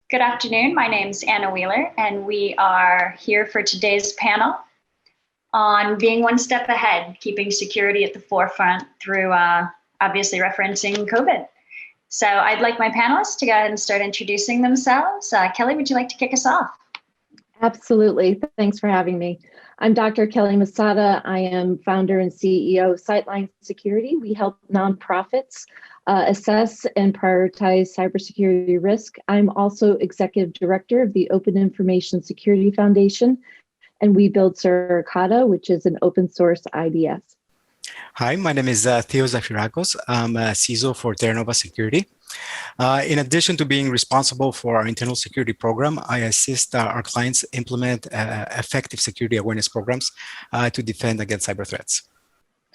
Good afternoon. My name's Anna Wheeler, and we are here for today's panel on being one step ahead, keeping security at the forefront through obviously referencing COVID. So I'd like my panelists to go ahead and start introducing themselves. Kelly, would you like to kick us off? Absolutely. Thanks for having me. I'm Dr. Kelly Masada. I am founder and CEO of Sightline Security. We help nonprofits assess and prioritize cybersecurity risk. I'm also executive director of the Open Information Security Foundation, and we build Suricata, which is an open source IDS. Hi, my name is Theo Zafirakos. I'm a CISO for Terranova Security. In addition to being responsible for our internal security program, I assist our clients implement effective security awareness programs to defend against cyber threats.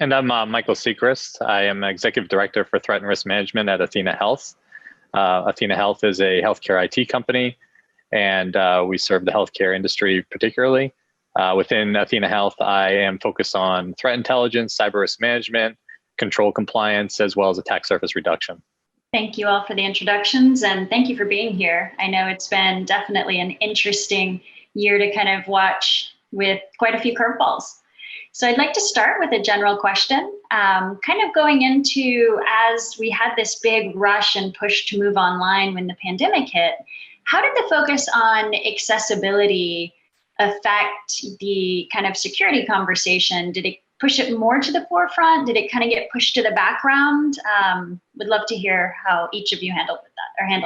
And I'm Michael Sechrist. I am Executive Director for Threat and Risk Management at Athena Health. Athena Health is a healthcare IT company, and we serve the healthcare industry particularly. Within Athena Health, I am focused on threat intelligence, cyber risk management, control compliance, as well as attack surface reduction. Thank you all for the introductions, and thank you for being here. I know it's been definitely an interesting year to kind of watch with quite a few curveballs. So I'd like to start with a general question, kind of going into, as we had this big rush and push to move online when the pandemic hit, how did the focus on accessibility affect the kind of security conversation? Did it push it more to the forefront? Did it kind of get pushed to the background? Would love to hear how each of you handled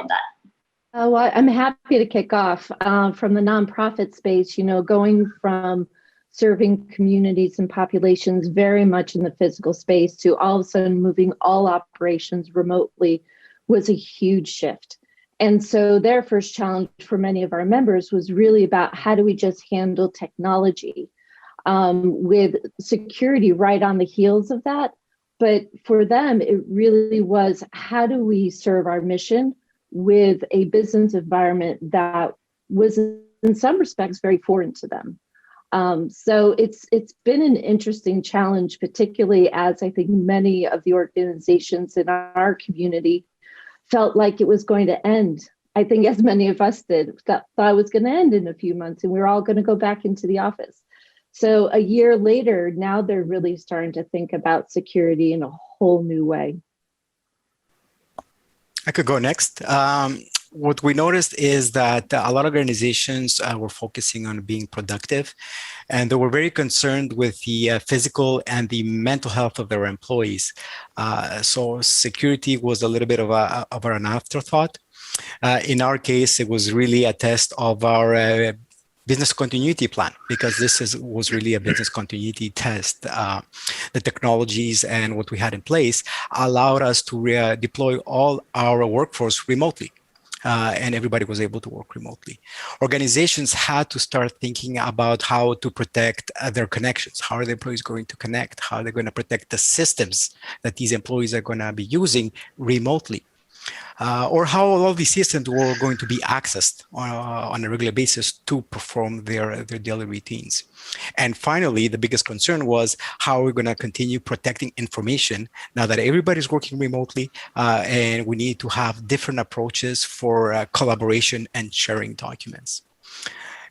that. Well, I'm happy to kick off from the nonprofit space, going from serving communities and populations very much in the physical space to all of a sudden moving all operations remotely was a huge shift. And so their first challenge for many of our members was really about how do we just handle technology with security right on the heels of that. But for them, it really was, how do we serve our mission with a business environment that was in some respects very foreign to them. So it's been an interesting challenge, particularly as I think many of the organizations in our community felt like it was going to end. I think as many of us did, thought it was going to end in a few months and we were all going to go back into the office. So a year later, now they're really starting to think about security in a whole new way. I could go next. What we noticed is that a lot of organizations were focusing on being productive, and they were very concerned with the physical and the mental health of their employees. So security was a little bit of an afterthought. In our case, it was really a test of our business continuity plan, because this was really a business continuity test. The technologies and what we had in place allowed us to deploy all our workforce remotely. And everybody was able to work remotely. Organizations had to start thinking about how to protect their connections. How are the employees going to connect? How are they going to protect the systems that these employees are going to be using remotely? Or how all these systems were going to be accessed on a regular basis to perform their daily routines. And finally, the biggest concern was how we're going to continue protecting information now that everybody's working remotely, and we need to have different approaches for collaboration and sharing documents.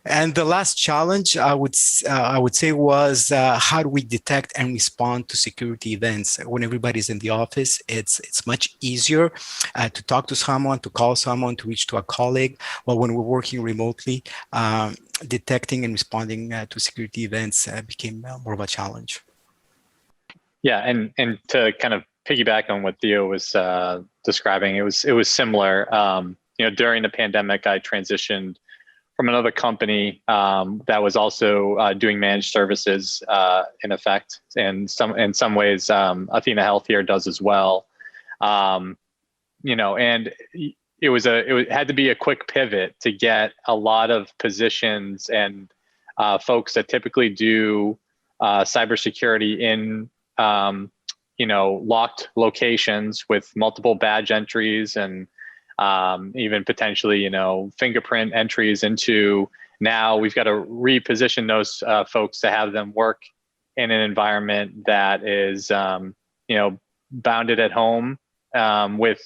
And the last challenge I would say was how do we detect and respond to security events? When everybody's in the office, it's much easier to talk to someone, to call someone, to reach to a colleague. But when we're working remotely, detecting and responding to security events became more of a challenge. Yeah, and to kind of piggyback on what Theo was describing, it was similar. During the pandemic, I transitioned from another company that was also doing managed services in effect. And in some ways, Athena Health here does as well. And it had to be a quick pivot to get a lot of positions and folks that typically do cybersecurity in locked locations with multiple badge entries and even potentially, fingerprint entries into. Now we've got to reposition those folks to have them work in an environment that is, bounded at home with,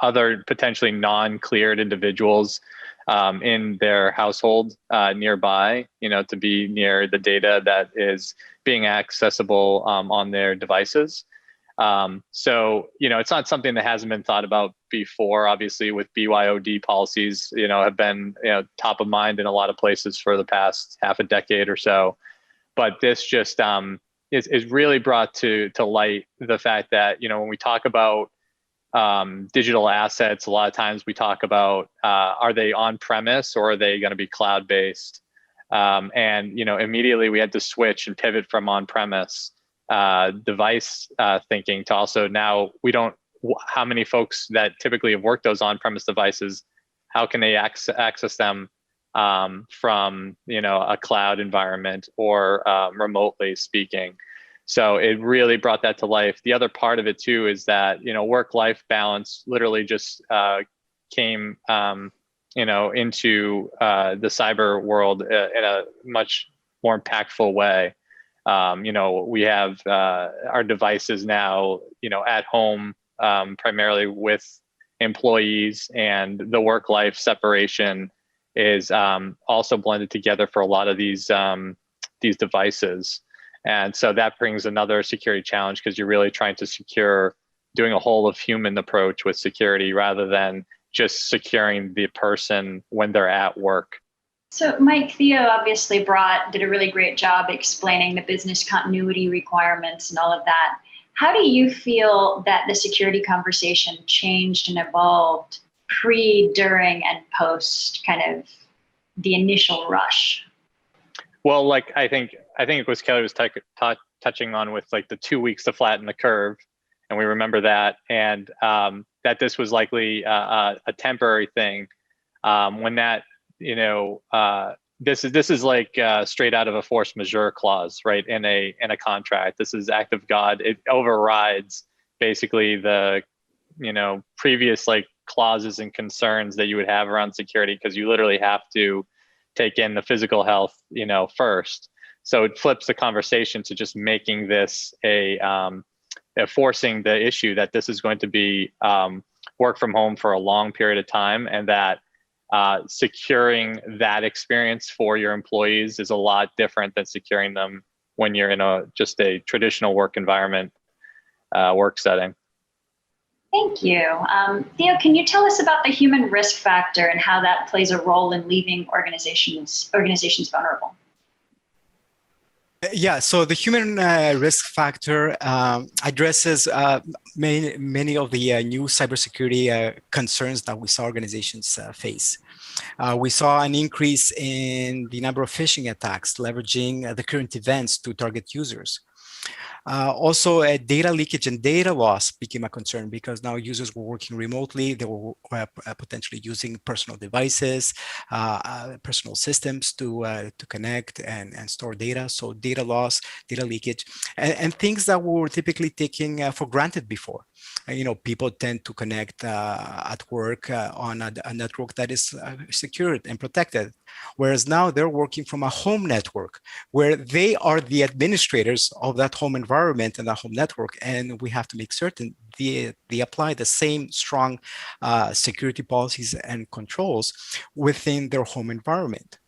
other potentially non-cleared individuals in their household nearby, to be near the data that is being accessible on their devices. So, it's not something that hasn't been thought about before. Obviously, with BYOD policies, have been top of mind in a lot of places for the past half a decade or so. But this just is really brought to light the fact that when we talk about digital assets, a lot of times we talk about are they on premise or are they going to be cloud based? And immediately we had to switch and pivot from on premise device thinking to also now how many folks that typically have worked those on premise devices, how can they access them from a cloud environment or remotely speaking? So it really brought that to life. The other part of it too is that work-life balance literally just came into the cyber world in a much more impactful way. We have our devices now at home primarily with employees, and the work-life separation is also blended together for a lot of these devices. And so that brings another security challenge because you're really trying to doing a whole of human approach with security rather than just securing the person when they're at work. So Mike, Theo obviously did a really great job explaining the business continuity requirements and all of that. How do you feel that the security conversation changed and evolved pre, during, and post kind of the initial rush? Well, I think it was Kelly was touching on with the 2 weeks to flatten the curve, and we remember that, and that this was likely a temporary thing. When that this is like straight out of a force majeure clause, right? In a contract. This is act of God. It overrides basically the previous clauses and concerns that you would have around security, because you literally have to take in the physical health first. So it flips the conversation to just making this forcing the issue that this is going to be work from home for a long period of time, and that securing that experience for your employees is a lot different than securing them when you're in just a traditional work environment, work setting. Thank you. Theo, can you tell us about the human risk factor and how that plays a role in leaving organizations vulnerable? Yeah, so the human risk factor addresses many of the new cybersecurity concerns that we saw organizations face. We saw an increase in the number of phishing attacks, leveraging the current events to target users. Also, data leakage and data loss became a concern because now users were working remotely. They were potentially using personal devices, personal systems to connect and store data. So data loss, data leakage, and things that were typically taken for granted before. People tend to connect at work on a network that is secured and protected. Whereas now they're working from a home network where they are the administrators of that home environment and that home network. And we have to make certain they apply the same strong security policies and controls within their home environment.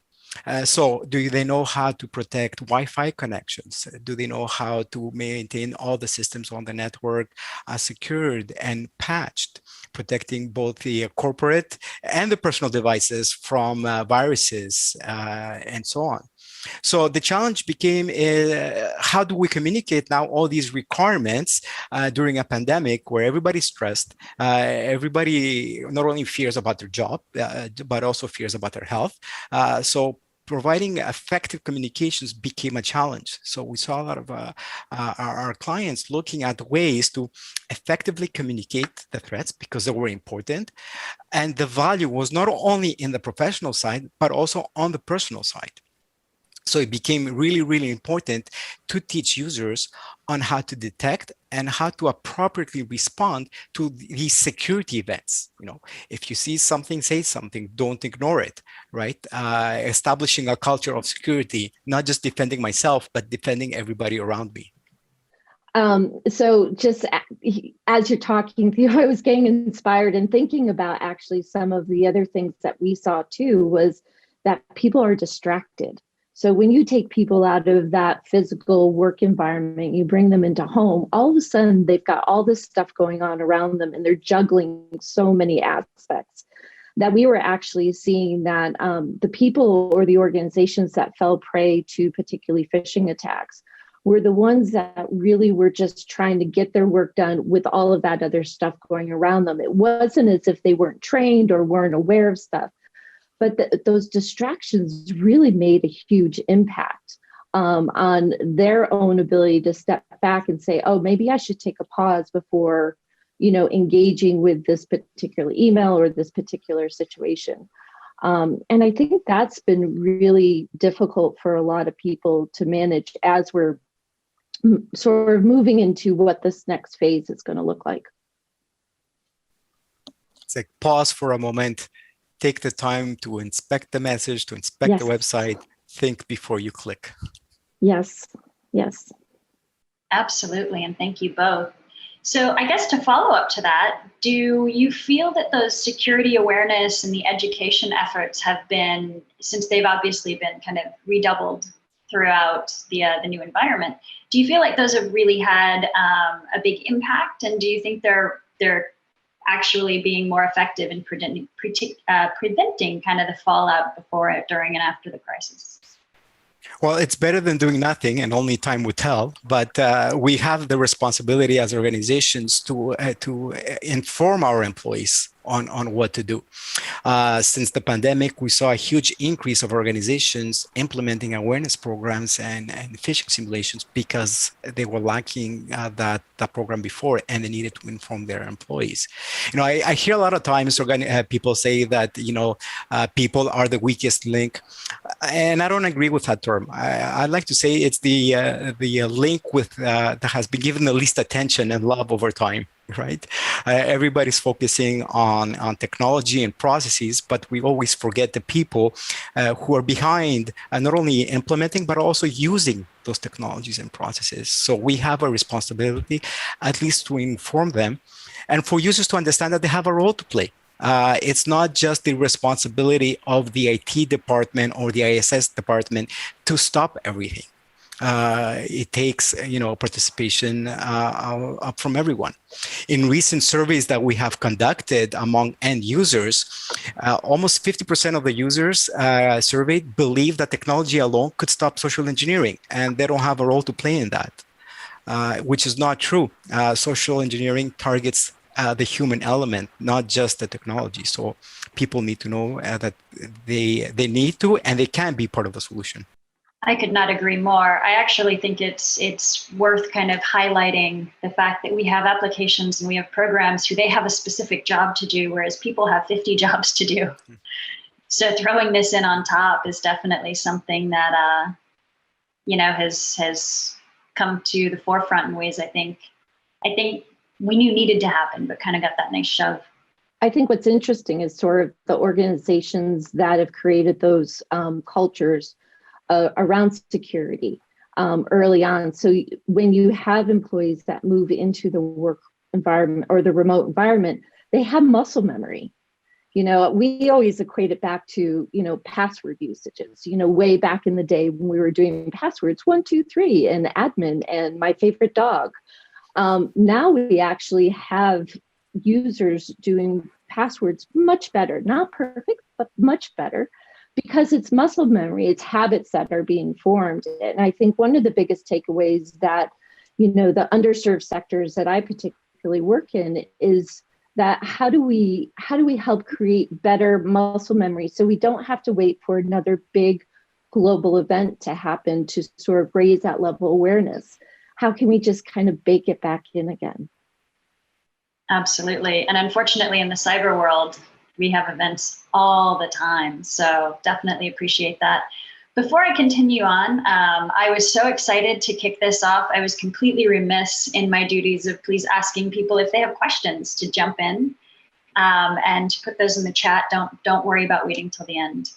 So do they know how to protect Wi-Fi connections? Do they know how to maintain all the systems on the network secured and patched, protecting both the corporate and the personal devices from viruses and so on? So the challenge became, how do we communicate now all these requirements during a pandemic where everybody's stressed, everybody not only fears about their job, but also fears about their health. So providing effective communications became a challenge. So we saw a lot of our clients looking at ways to effectively communicate the threats because they were important. And the value was not only in the professional side, but also on the personal side. So it became really, really important to teach users on how to detect and how to appropriately respond to these security events. If you see something, say something, don't ignore it, right? Establishing a culture of security, not just defending myself, but defending everybody around me. So just as you're talking, Theo, I was getting inspired and thinking about actually some of the other things that we saw too was that people are distracted. So when you take people out of that physical work environment, you bring them into home, all of a sudden they've got all this stuff going on around them and they're juggling so many aspects that we were actually seeing that the people or the organizations that fell prey to particularly phishing attacks were the ones that really were just trying to get their work done with all of that other stuff going around them. It wasn't as if they weren't trained or weren't aware of stuff, but those distractions really made a huge impact on their own ability to step back and say, oh, maybe I should take a pause before, engaging with this particular email or this particular situation. And I think that's been really difficult for a lot of people to manage as we're sort of moving into what this next phase is going to look like. It's like pause for a moment, take the time to inspect the message, to inspect the website, think before you click. Yes. Absolutely, and thank you both. So I guess to follow up to that, do you feel that those security awareness and the education efforts have been, since they've obviously been kind of redoubled throughout the new environment, do you feel like those have really had a big impact? And do you think they're actually being more effective in preventing kind of the fallout before it, during, and after the crisis? Well, it's better than doing nothing, and only time will tell. But we have the responsibility as organizations to inform our employees on what to do. Since the pandemic, we saw a huge increase of organizations implementing awareness programs and phishing simulations because they were lacking that program before, and they needed to inform their employees. I hear a lot of times people say that people are the weakest link, and I don't agree with that term. I'd like to say it's the link with that has been given the least attention and love over time. Right? Everybody's focusing on technology and processes, but we always forget the people who are behind not only implementing, but also using those technologies and processes. So we have a responsibility, at least to inform them, and for users to understand that they have a role to play. It's not just the responsibility of the IT department or the ISS department to stop everything. It takes, participation from everyone. In recent surveys that we have conducted among end users, almost 50% of the users surveyed believe that technology alone could stop social engineering, and they don't have a role to play in that, which is not true. Social engineering targets the human element, not just the technology. So people need to know that they need to, and they can be part of the solution. I could not agree more. I actually think it's worth kind of highlighting the fact that we have applications and we have programs who they have a specific job to do, whereas people have 50 jobs to do. So throwing this in on top is definitely something that, has come to the forefront in ways I think we knew needed to happen, but kind of got that nice shove. I think what's interesting is sort of the organizations that have created those cultures around security early on. So when you have employees that move into the work environment or the remote environment, they have muscle memory. We always equate it back to, password usages, way back in the day when we were doing passwords, 1, 2, 3, and admin and my favorite dog. Now we actually have users doing passwords much better, not perfect, but much better, because it's muscle memory, it's habits that are being formed. And I think one of the biggest takeaways that, the underserved sectors that I particularly work in is that how do we help create better muscle memory so we don't have to wait for another big global event to happen to sort of raise that level of awareness? How can we just kind of bake it back in again? Absolutely. And unfortunately, in the cyber world, we have events all the time. So definitely appreciate that. Before I continue on, I was so excited to kick this off. I was completely remiss in my duties of please asking people if they have questions to jump in and put those in the chat. Don't worry about waiting till the end.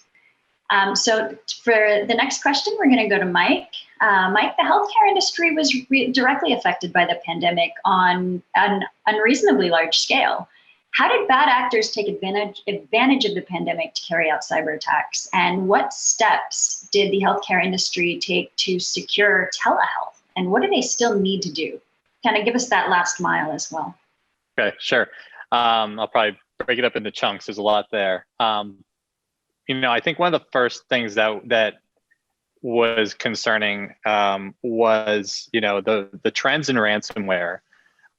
So for the next question, we're going to go to Mike. Mike, the healthcare industry was directly affected by the pandemic on an unreasonably large scale. How did bad actors take advantage of the pandemic to carry out cyber attacks? And what steps did the healthcare industry take to secure telehealth? And what do they still need to do? Kind of give us that last mile as well. Okay, sure. I'll probably break it up into chunks. There's a lot there. I think one of the first things that was concerning was, the trends in ransomware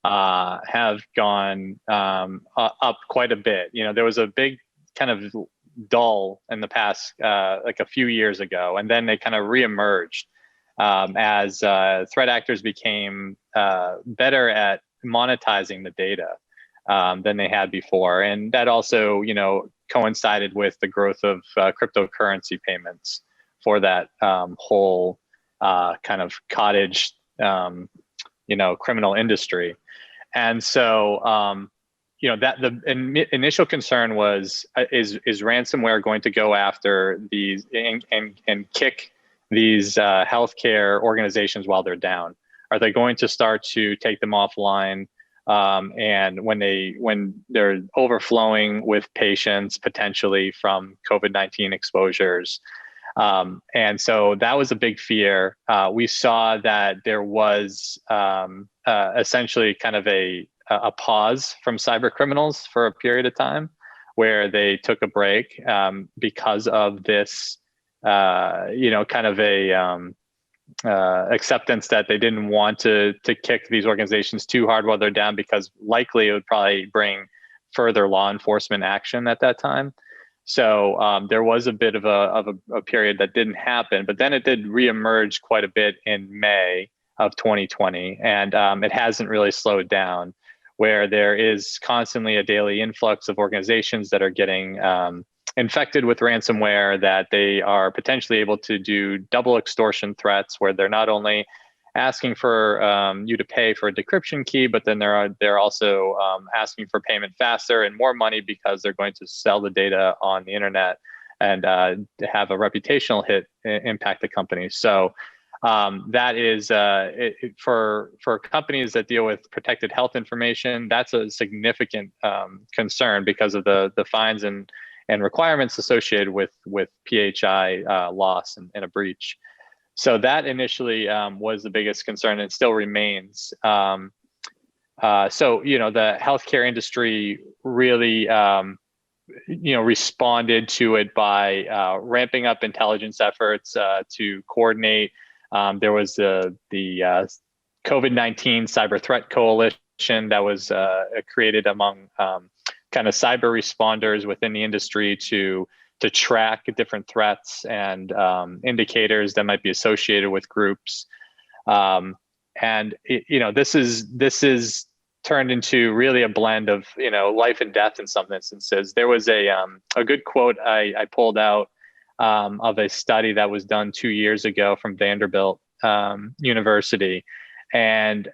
have gone up quite a bit. There was a big kind of dull in the past, like a few years ago, and then they kind of reemerged as threat actors became better at monetizing the data than they had before. And that also, coincided with the growth of cryptocurrency payments for that whole kind of cottage, criminal industry. And so, that the initial concern was, is ransomware going to go after these and kick these healthcare organizations while they're down? Are they going to start to take them offline? And when they're overflowing with patients potentially from COVID-19 exposures. And so that was a big fear. We saw that there was essentially kind of a pause from cyber criminals for a period of time where they took a break because of this, kind of a acceptance that they didn't want to kick these organizations too hard while they're down, because likely it would probably bring further law enforcement action at that time. So there was a bit of a period that didn't happen, but then it did reemerge quite a bit in May of 2020, and it hasn't really slowed down, where there is constantly a daily influx of organizations that are getting infected with ransomware, that they are potentially able to do double extortion threats, where they're not only asking for you to pay for a decryption key, but then they're also asking for payment faster and more money because they're going to sell the data on the internet and have a reputational hit impact the company. So that is for companies that deal with protected health information, that's a significant concern because of the fines and requirements associated with PHI loss and a breach. So that initially was the biggest concern, and still remains. So the healthcare industry really responded to it by ramping up intelligence efforts to coordinate. There was the COVID-19 Cyber Threat Coalition that was created among kind of cyber responders within the industry to track different threats and indicators that might be associated with groups. This is turned into really a blend of life and death in some instances. There was a good quote I pulled out of a study that was done 2 years ago from Vanderbilt University, and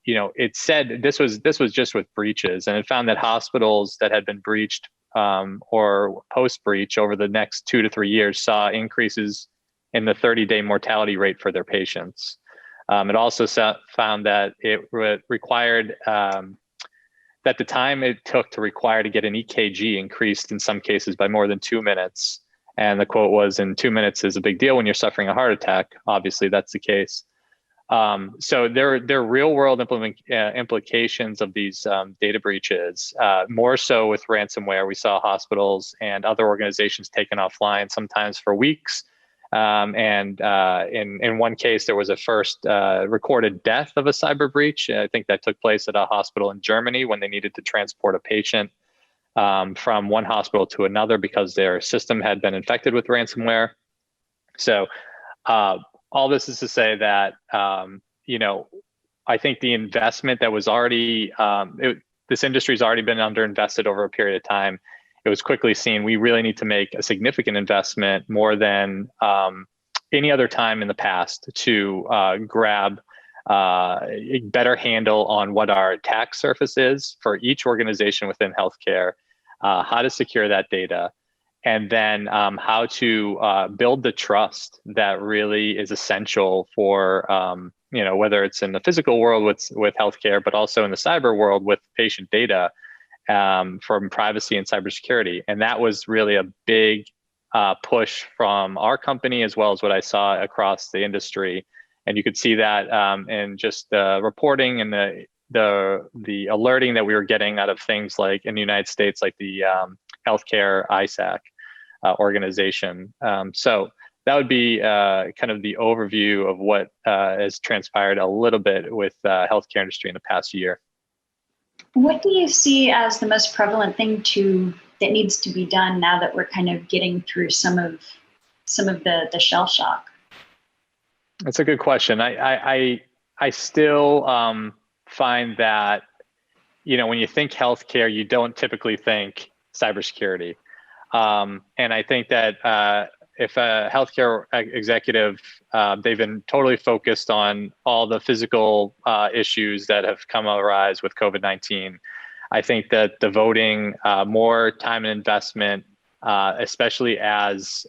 it said this was just with breaches, and it found that hospitals that had been breached or post-breach over the next 2 to 3 years saw increases in the 30-day mortality rate for their patients. It also found that it required that the time it took to get an EKG increased in some cases by more than 2 minutes. And the quote was, "In 2 minutes is a big deal when you're suffering a heart attack." Obviously, that's the case. So there are real world implications of these data breaches. More so with ransomware, we saw hospitals and other organizations taken offline, sometimes for weeks. In one case, there was a first recorded death of a cyber breach. I think that took place at a hospital in Germany when they needed to transport a patient from one hospital to another because their system had been infected with ransomware. So all this is to say that, I think the investment that was already, this industry's already been underinvested over a period of time. It was quickly seen we really need to make a significant investment, more than any other time in the past, to grab a better handle on what our attack surface is for each organization within healthcare, how to secure that data, and then how to build the trust that really is essential for whether it's in the physical world with healthcare, but also in the cyber world with patient data, from privacy and cybersecurity. And that was really a big push from our company, as well as what I saw across the industry. And you could see that in just the reporting and the alerting that we were getting out of things like in the United States, like the healthcare ISAC organization. So that would be kind of the overview of what has transpired a little bit with the healthcare industry in the past year. What do you see as the most prevalent thing that needs to be done now that we're kind of getting through some of the shell shock? That's a good question. I still find that, when you think healthcare, you don't typically think cybersecurity. And I think that if a healthcare executive, they've been totally focused on all the physical issues that have come arise with COVID-19. I think that devoting more time and investment, especially as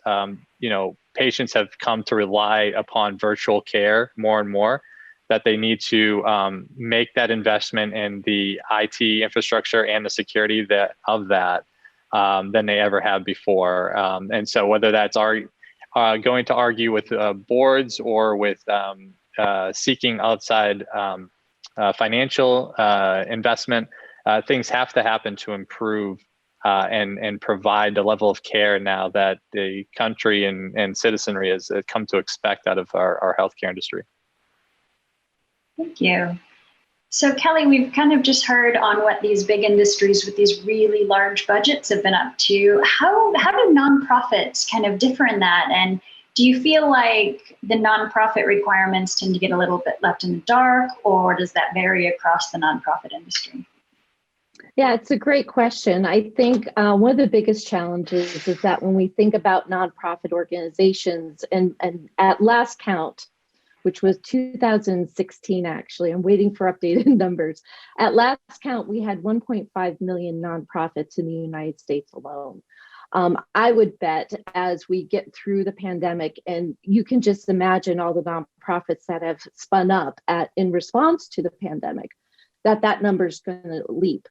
patients have come to rely upon virtual care more and more, that they need to make that investment in the IT infrastructure and the security of that than they ever have before. And so whether that's going to argue with boards or with seeking outside financial investment, things have to happen to improve and provide the level of care now that the country and citizenry has come to expect out of our healthcare industry. Thank you. So Kelly, we've kind of just heard on what these big industries with these really large budgets have been up to. How do nonprofits kind of differ in that? And do you feel like the nonprofit requirements tend to get a little bit left in the dark, or does that vary across the nonprofit industry? Yeah, it's a great question. I think one of the biggest challenges is that when we think about nonprofit organizations, and at last count, which was 2016, actually, I'm waiting for updated numbers. At last count, we had 1.5 million nonprofits in the United States alone. I would bet as we get through the pandemic, and you can just imagine all the nonprofits that have spun up in response to the pandemic, that number is going to leap.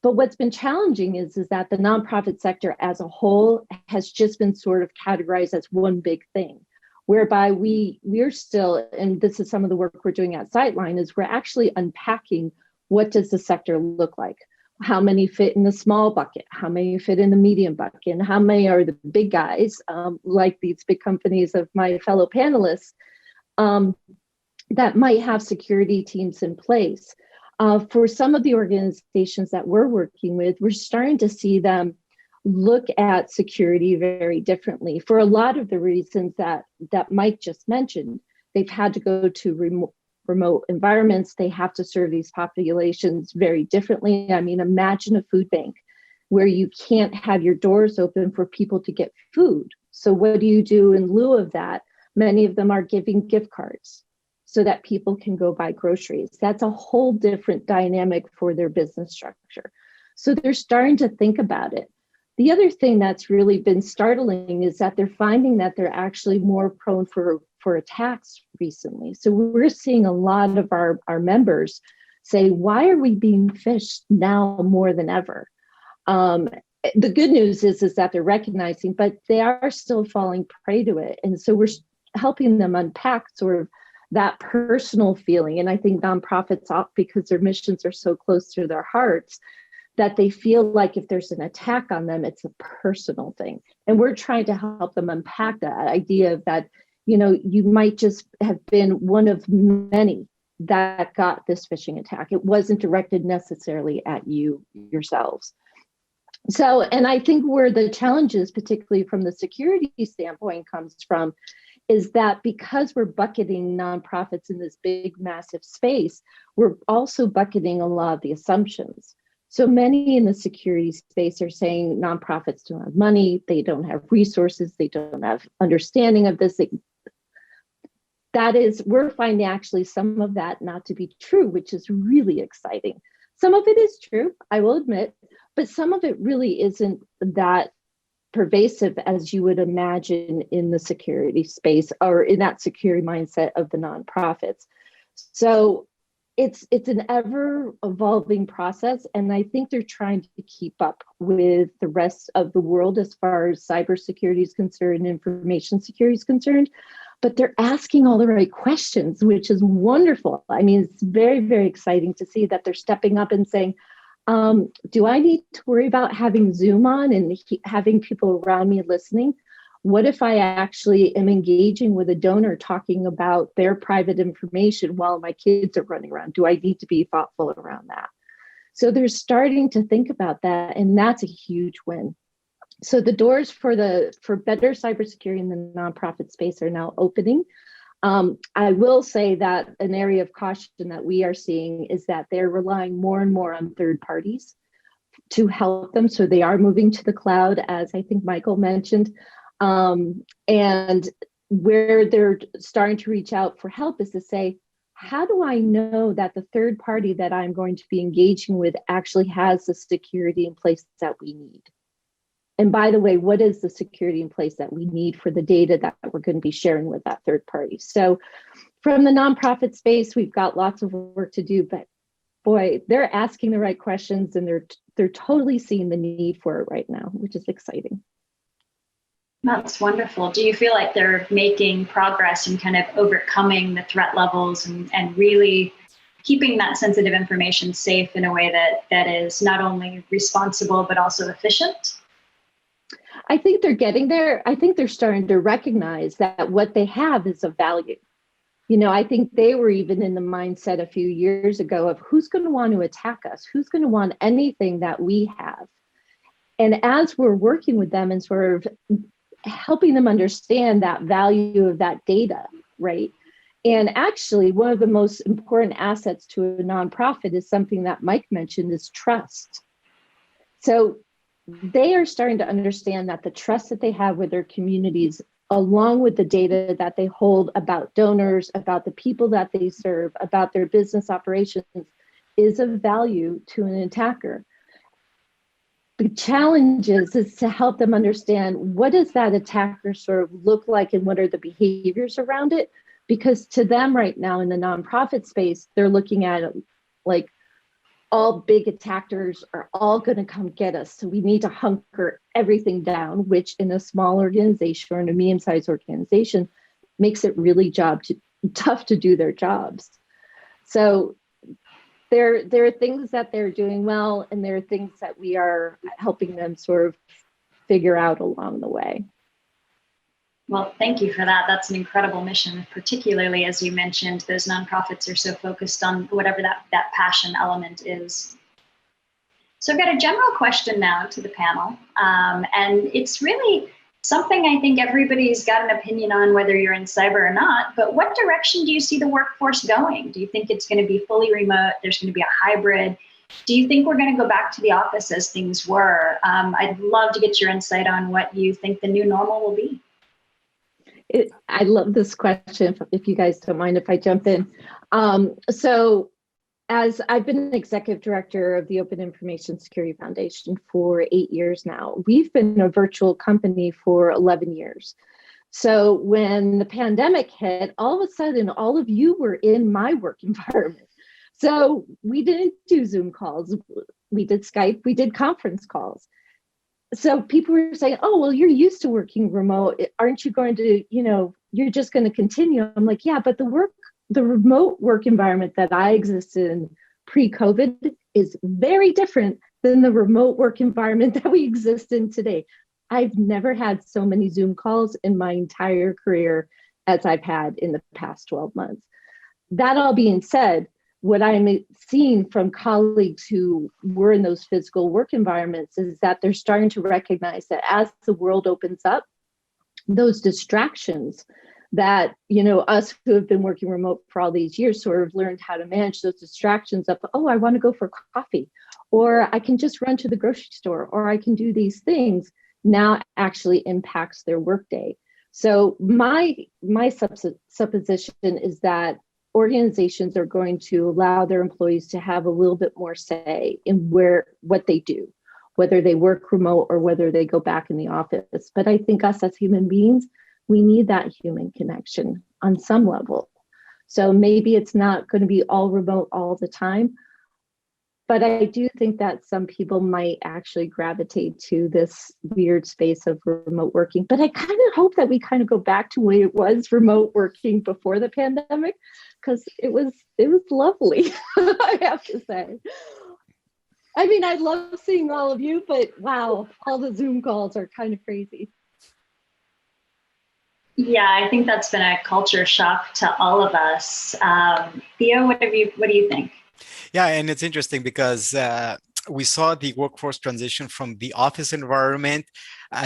But what's been challenging is that the nonprofit sector as a whole has just been sort of categorized as one big thing, whereby we're still, and this is some of the work we're doing at Sightline, is we're actually unpacking what does the sector look like? How many fit in the small bucket? How many fit in the medium bucket? And how many are the big guys, like these big companies of my fellow panelists, that might have security teams in place? For some of the organizations that we're working with, we're starting to see them look at security very differently for a lot of the reasons that Mike just mentioned. They've had to go to remote environments. They have to serve these populations very differently. I mean, imagine a food bank where you can't have your doors open for people to get food. So what do you do in lieu of that? Many of them are giving gift cards so that people can go buy groceries. That's a whole different dynamic for their business structure. So they're starting to think about it. The other thing that's really been startling is that they're finding that they're actually more prone for attacks recently. So we're seeing a lot of our members say, why are we being phished now more than ever? The good news is that they're recognizing, but they are still falling prey to it. And so we're helping them unpack sort of that personal feeling. And I think nonprofits, because their missions are so close to their hearts, that they feel like if there's an attack on them, it's a personal thing. And we're trying to help them unpack that idea of that, you might just have been one of many that got this phishing attack. It wasn't directed necessarily at you yourselves. So, and I think where the challenges, particularly from the security standpoint, comes from is that because we're bucketing nonprofits in this big, massive space, we're also bucketing a lot of the assumptions. So many in the security space are saying nonprofits don't have money, they don't have resources, they don't have understanding of this. We're finding actually some of that not to be true, which is really exciting. Some of it is true, I will admit, but some of it really isn't that pervasive as you would imagine in the security space or in that security mindset of the nonprofits. So it's an ever evolving process, and I think they're trying to keep up with the rest of the world as far as cybersecurity is concerned, information security is concerned. But they're asking all the right questions, which is wonderful. I mean, it's very, very exciting to see that they're stepping up and saying, do I need to worry about having Zoom on and having people around me listening? What if I actually am engaging with a donor talking about their private information while my kids are running around? Do I need to be thoughtful around that? So they're starting to think about that, and that's a huge win. So the doors for better cybersecurity in the nonprofit space are now opening. I will say that an area of caution that we are seeing is that they're relying more and more on third parties to help them. So they are moving to the cloud, as I think Michael mentioned. And where they're starting to reach out for help is to say, how do I know that the third party that I'm going to be engaging with actually has the security in place that we need? And by the way, what is the security in place that we need for the data that we're going to be sharing with that third party? So from the nonprofit space, we've got lots of work to do, but boy, they're asking the right questions, and they're totally seeing the need for it right now, which is exciting. That's wonderful. Do you feel like they're making progress in kind of overcoming the threat levels and really keeping that sensitive information safe in a way that is not only responsible, but also efficient? I think they're getting there. I think they're starting to recognize that what they have is of value. You know, I think they were even in the mindset a few years ago of who's going to want to attack us? Who's going to want anything that we have? And as we're working with them and sort of helping them understand that value of that data, right? And actually, one of the most important assets to a nonprofit is something that Mike mentioned, is trust. So they are starting to understand that the trust that they have with their communities, along with the data that they hold about donors, about the people that they serve, about their business operations, is of value to an attacker. The challenge is to help them understand, what does that attacker sort of look like and what are the behaviors around it? Because to them right now in the nonprofit space, they're looking at it like all big attackers are all going to come get us. So we need to hunker everything down, which in a small organization or in a medium-sized organization makes it really tough to do their jobs. So there are things that they're doing well, and there are things that we are helping them sort of figure out along the way. Well, thank you for that. That's an incredible mission, particularly as you mentioned, those nonprofits are so focused on whatever that passion element is. So I've got a general question now to the panel, and it's really something I think everybody's got an opinion on, whether you're in cyber or not, but what direction do you see the workforce going? Do you think it's going to be fully remote? There's going to be a hybrid? Do you think we're going to go back to the office as things were? I'd love to get your insight on what you think the new normal will be. I love this question, if you guys don't mind if I jump in. So as I've been an executive director of the Open Information Security Foundation for 8 years now, we've been a virtual company for 11 years. So when the pandemic hit, all of a sudden, all of you were in my work environment. So we didn't do Zoom calls. We did Skype, we did conference calls. So people were saying, oh, well, you're used to working remote. Aren't you going to, you're just going to continue? I'm like, yeah, but the remote work environment that I existed in pre-COVID is very different than the remote work environment that we exist in today. I've never had so many Zoom calls in my entire career as I've had in the past 12 months. That all being said, what I'm seeing from colleagues who were in those physical work environments is that they're starting to recognize that as the world opens up, those distractions that, us who have been working remote for all these years sort of learned how to manage those distractions of, oh, I want to go for coffee, or I can just run to the grocery store, or I can do these things, now actually impacts their workday. So my supposition is that organizations are going to allow their employees to have a little bit more say in what they do, whether they work remote or whether they go back in the office. But I think us as human beings, we need that human connection on some level. So maybe it's not going to be all remote all the time, but I do think that some people might actually gravitate to this weird space of remote working. But I kind of hope that we kind of go back to where it was remote working before the pandemic, because it was lovely, I have to say. I mean, I love seeing all of you, but wow, all the Zoom calls are kind of crazy. Yeah, I think that's been a culture shock to all of us. Theo, what do you think? Yeah, and it's interesting because we saw the workforce transition from the office environment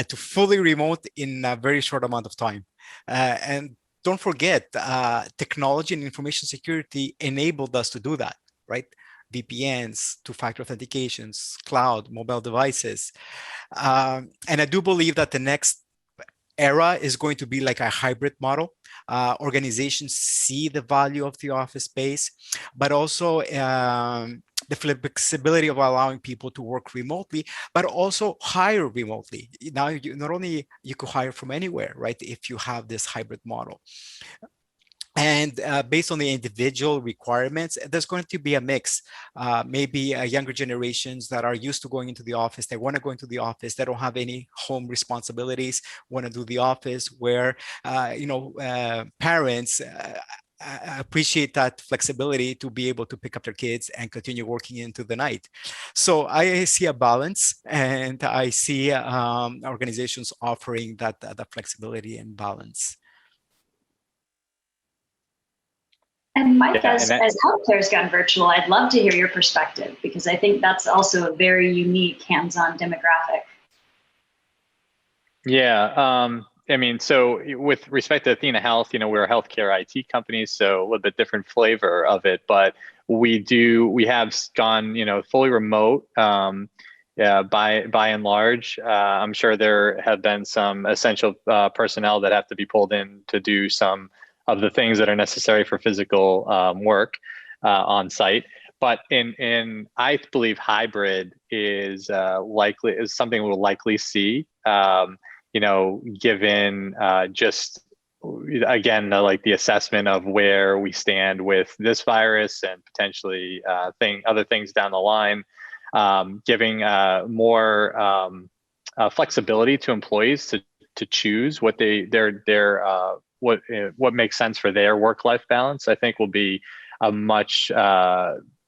to fully remote in a very short amount of time. And don't forget, technology and information security enabled us to do that, right? VPNs, two-factor authentications, cloud, mobile devices. And I do believe that the next era is going to be like a hybrid model. Organizations see the value of the office space, but also the flexibility of allowing people to work remotely, but also hire remotely. Now, not only you could hire from anywhere, right? If you have this hybrid model. And based on the individual requirements, there's going to be a mix. Maybe younger generations that are used to going into the office, they want to go into the office, they don't have any home responsibilities, want to do the office, where parents appreciate that flexibility to be able to pick up their kids and continue working into the night. So I see a balance, and I see organizations offering that flexibility and balance. And Mike, as healthcare has gone virtual, I'd love to hear your perspective, because I think that's also a very unique hands-on demographic. Yeah, I mean, so with respect to Athena Health, we're a healthcare IT company, so a little bit different flavor of it, but we have gone, fully remote. Yeah, by and large, I'm sure there have been some essential personnel that have to be pulled in to do some of the things that are necessary for physical work on site. But I believe hybrid is something we'll likely see. Given just again the assessment of where we stand with this virus and potentially other things down the line, giving more flexibility to employees to choose what what makes sense for their work-life balance, I think will be a much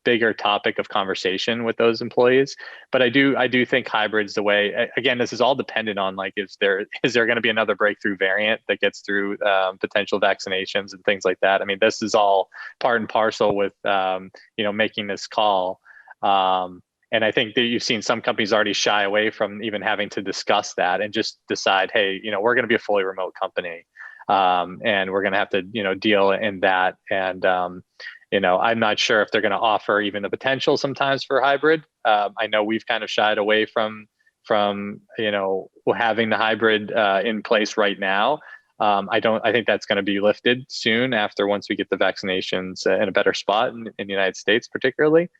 bigger topic of conversation with those employees. But I do think hybrid's the way. Again, this is all dependent on is there going to be another breakthrough variant that gets through potential vaccinations and things like that. I mean, this is all part and parcel with making this call. And I think that you've seen some companies already shy away from even having to discuss that and just decide, hey, we're going to be a fully remote company. And we're going to have to, deal in that. And, I'm not sure if they're going to offer even the potential sometimes for hybrid. I know we've kind of shied away from having the hybrid in place right now. I think that's going to be lifted soon once we get the vaccinations in a better spot in the United States, particularly.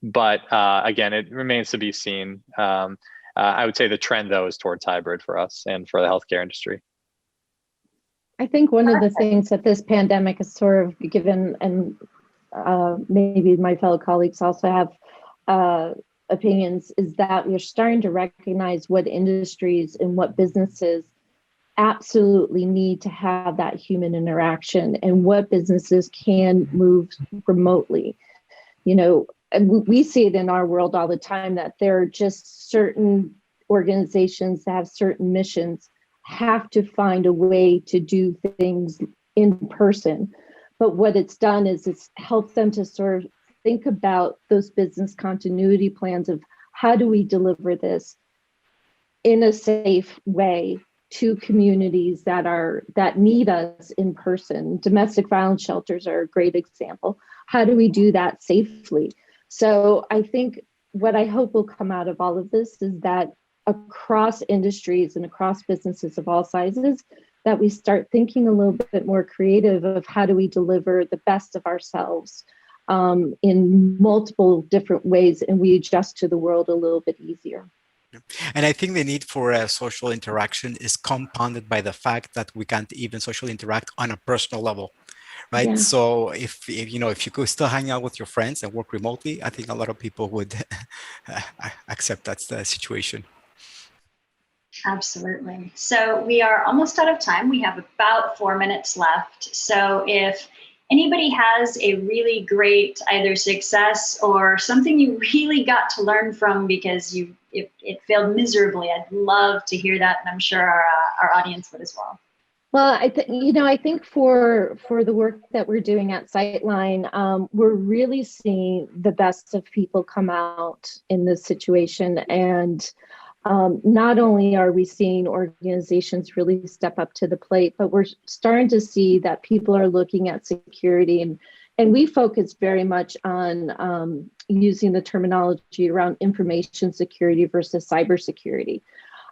But again, it remains to be seen. I would say the trend, though, is towards hybrid for us and for the healthcare industry. I think one of the things that this pandemic has sort of given, and maybe my fellow colleagues also have opinions, is that we're starting to recognize what industries and what businesses absolutely need to have that human interaction, and what businesses can move remotely. And we see it in our world all the time, that there are just certain organizations that have certain missions have to find a way to do things in person. But what it's done is it's helped them to sort of think about those business continuity plans of how do we deliver this in a safe way to communities that need us in person. Domestic violence shelters are a great example. How do we do that safely? So I think what I hope will come out of all of this is that across industries and across businesses of all sizes, that we start thinking a little bit more creative of how do we deliver the best of ourselves in multiple different ways, and we adjust to the world a little bit easier. And I think the need for social interaction is compounded by the fact that we can't even socially interact on a personal level, right? Yeah. So if you know, if you could still hang out with your friends and work remotely, I think a lot of people would accept that's the situation. Absolutely. So we are almost out of time. We have about 4 minutes left. So if anybody has a really great either success or something you really got to learn from because it failed miserably, I'd love to hear that, and I'm sure our audience would as well. Well, I think for the work that we're doing at Sightline, we're really seeing the best of people come out in this situation. And not only are we seeing organizations really step up to the plate, but we're starting to see that people are looking at security, and we focus very much on using the terminology around information security versus cybersecurity.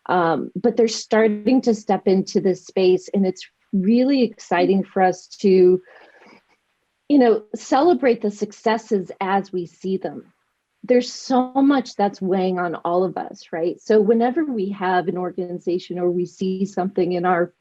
But they're starting to step into this space, and it's really exciting for us to, celebrate the successes as we see them. There's so much that's weighing on all of us, right? So whenever we have an organization or we see something in our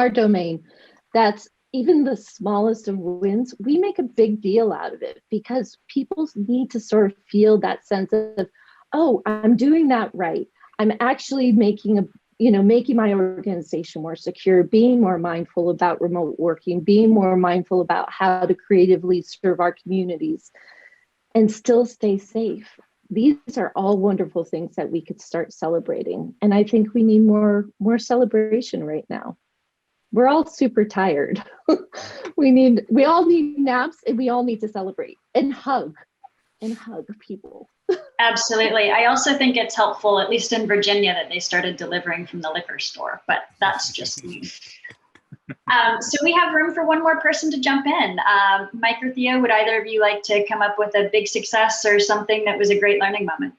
domain that's even the smallest of wins, we make a big deal out of it because people need to sort of feel that sense of, oh, I'm doing that right. I'm actually making my organization more secure, being more mindful about remote working, being more mindful about how to creatively serve our communities and still stay safe. These are all wonderful things that we could start celebrating. And I think we need more celebration right now. We're all super tired. We all need naps, and we all need to celebrate and hug people. Absolutely. I also think it's helpful, at least in Virginia, that they started delivering from the liquor store, but that's just me. So we have room for one more person to jump in. Mike or Theo, would either of you like to come up with a big success or something that was a great learning moment?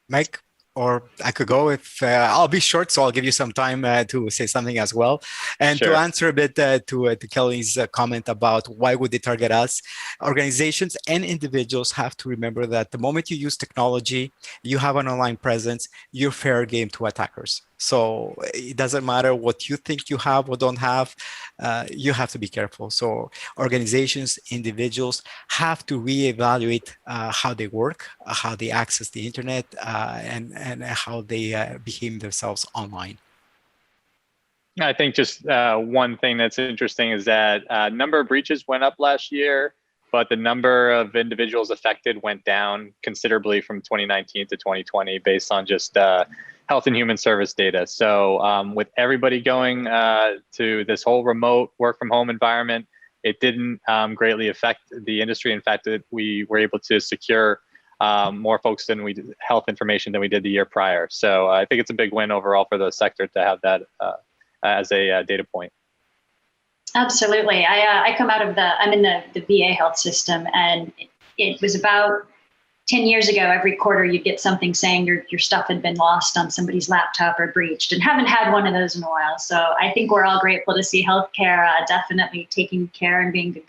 Mike, or I could go if I'll be short, so I'll give you some time to say something as well. And Sure. to answer a bit to Kelly's comment about why would they target us, organizations and individuals have to remember that the moment you use technology, you have an online presence, you're fair game to attackers. So it doesn't matter what you think you have or don't have, you have to be careful. So organizations, individuals have to reevaluate how they work, how they access the internet, and how they behave themselves online. I think just one thing that's interesting is that number of breaches went up last year, but the number of individuals affected went down considerably from 2019 to 2020 based on just Health and Human Service data. So with everybody going to this whole remote work from home environment, it didn't greatly affect the industry. In fact, we were able to secure more folks than we did, health information than we did the year prior. So I think it's a big win overall for the sector to have that as a data point. Absolutely. I come out of I'm in the VA health system, and it was about 10 years ago, every quarter you'd get something saying your stuff had been lost on somebody's laptop or breached, and haven't had one of those in a while. So I think we're all grateful to see healthcare definitely taking care and being good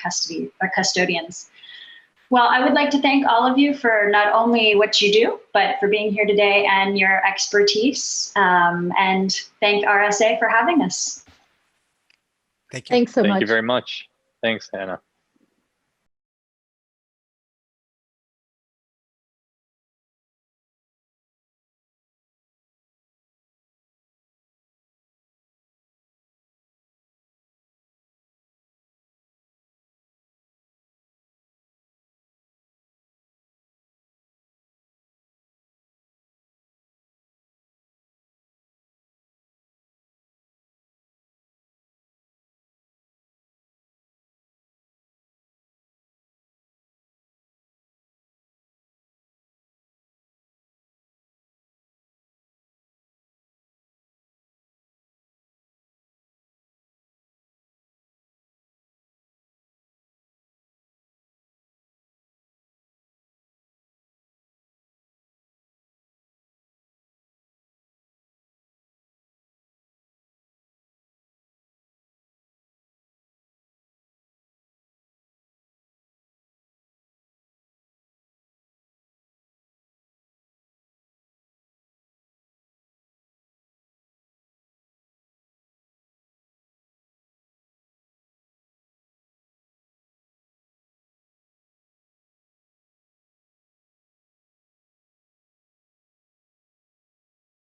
custodians. Well, I would like to thank all of you for not only what you do, but for being here today and your expertise, and thank RSA for having us. Thank you. Thanks so much. Thank you very much. Thanks, Hannah.